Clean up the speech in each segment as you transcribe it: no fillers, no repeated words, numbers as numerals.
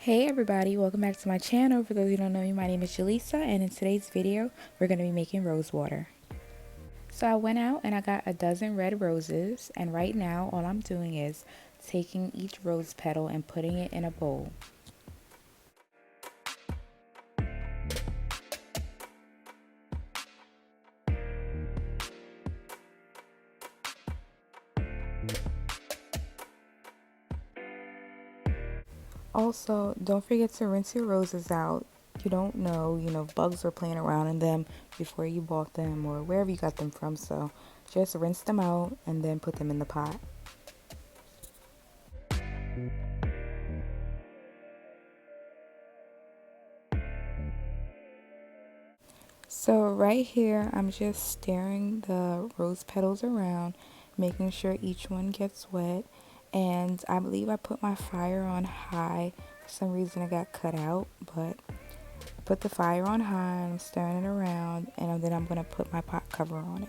Hey everybody, welcome back to my channel. For those who don't know me, my name is Jaleesa, and in today's video, we're going to be making rose water. So I went out and I got a dozen red roses, and right now all I'm doing is taking each rose petal and putting it in a bowl. Also, don't forget to rinse your roses out. You don't know, if bugs are playing around in them before you bought them or wherever you got them from, so just rinse them out and then put them in the pot. So right here, I'm just stirring the rose petals around, making sure each one gets wet. And I believe I put my fire on high. For some reason, it got cut out, but I put the fire on high. I'm stirring it around, and then I'm gonna put my pot cover on it.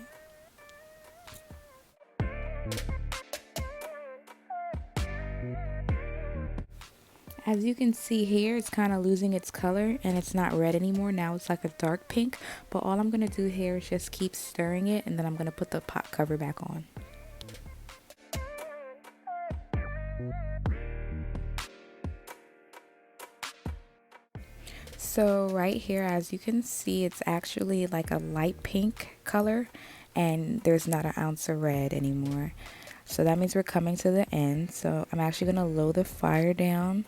As you can see here, it's kind of losing its color and it's not red anymore. Now it's like a dark pink, but all I'm going to do here is just keep stirring it, and then I'm going to put the pot cover back on. So right here, as you can see, it's actually like a light pink color and there's not an ounce of red anymore. So that means we're coming to the end. So I'm actually going to lower the fire down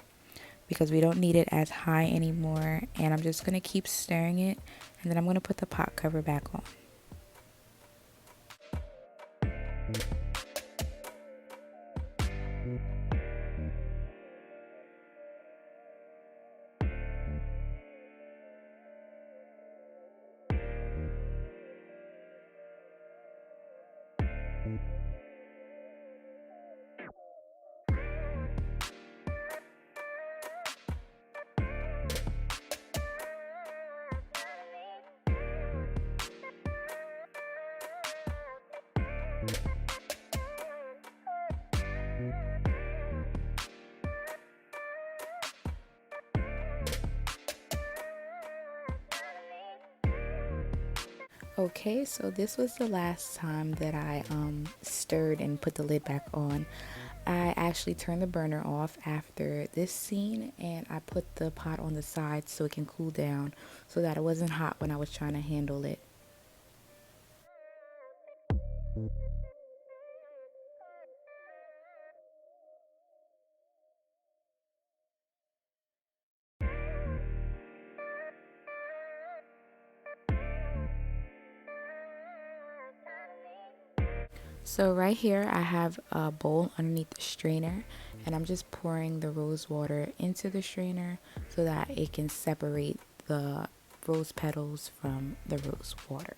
because we don't need it as high anymore, and I'm just going to keep stirring it, and then I'm going to put the pot cover back on. Okay, so this was the last time that I stirred and put the lid back on. I actually turned the burner off after this scene, and I put the pot on the side so it can cool down so that it wasn't hot when I was trying to handle it. So right here I have a bowl underneath the strainer, and I'm just pouring the rose water into the strainer so that it can separate the rose petals from the rose water.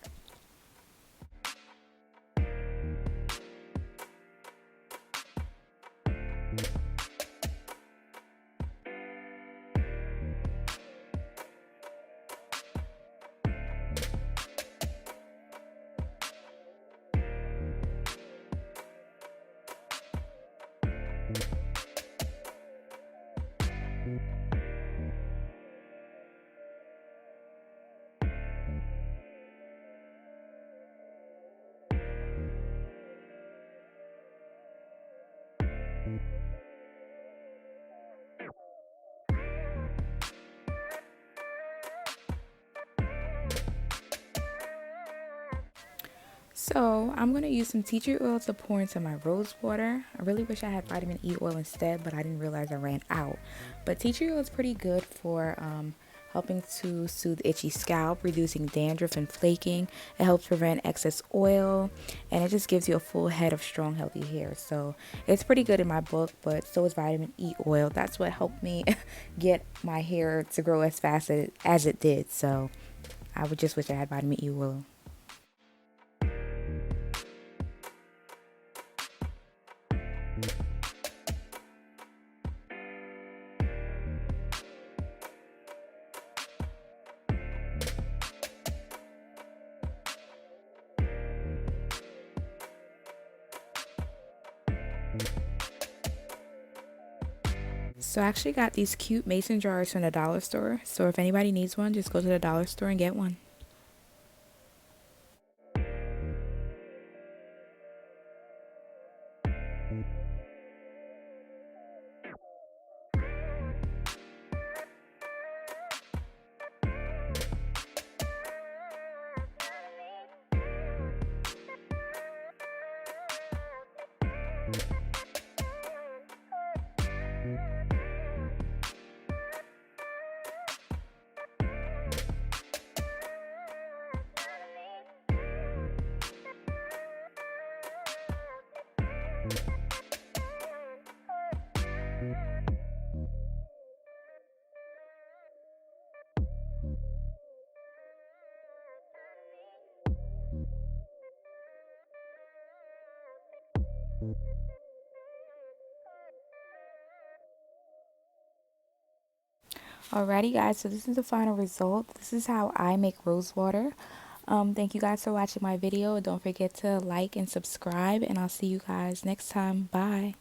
So I'm going to use some tea tree oil to pour into my rose water. I really wish I had vitamin E oil instead, but I didn't realize I ran out. But tea tree oil is pretty good for helping to soothe itchy scalp, reducing dandruff and flaking. It helps prevent excess oil, and it just gives you a full head of strong, healthy hair. So it's pretty good in my book, but so is vitamin E oil. That's what helped me get my hair to grow as fast as it did. So I would just wish I had vitamin E oil. So I actually got these cute mason jars from the dollar store. So if anybody needs one, just go to the dollar store and get one. Alrighty guys, so this is the final result. This is how I make rose water. Thank you guys for watching my video. Don't forget to like and subscribe, and I'll see you guys next time. Bye.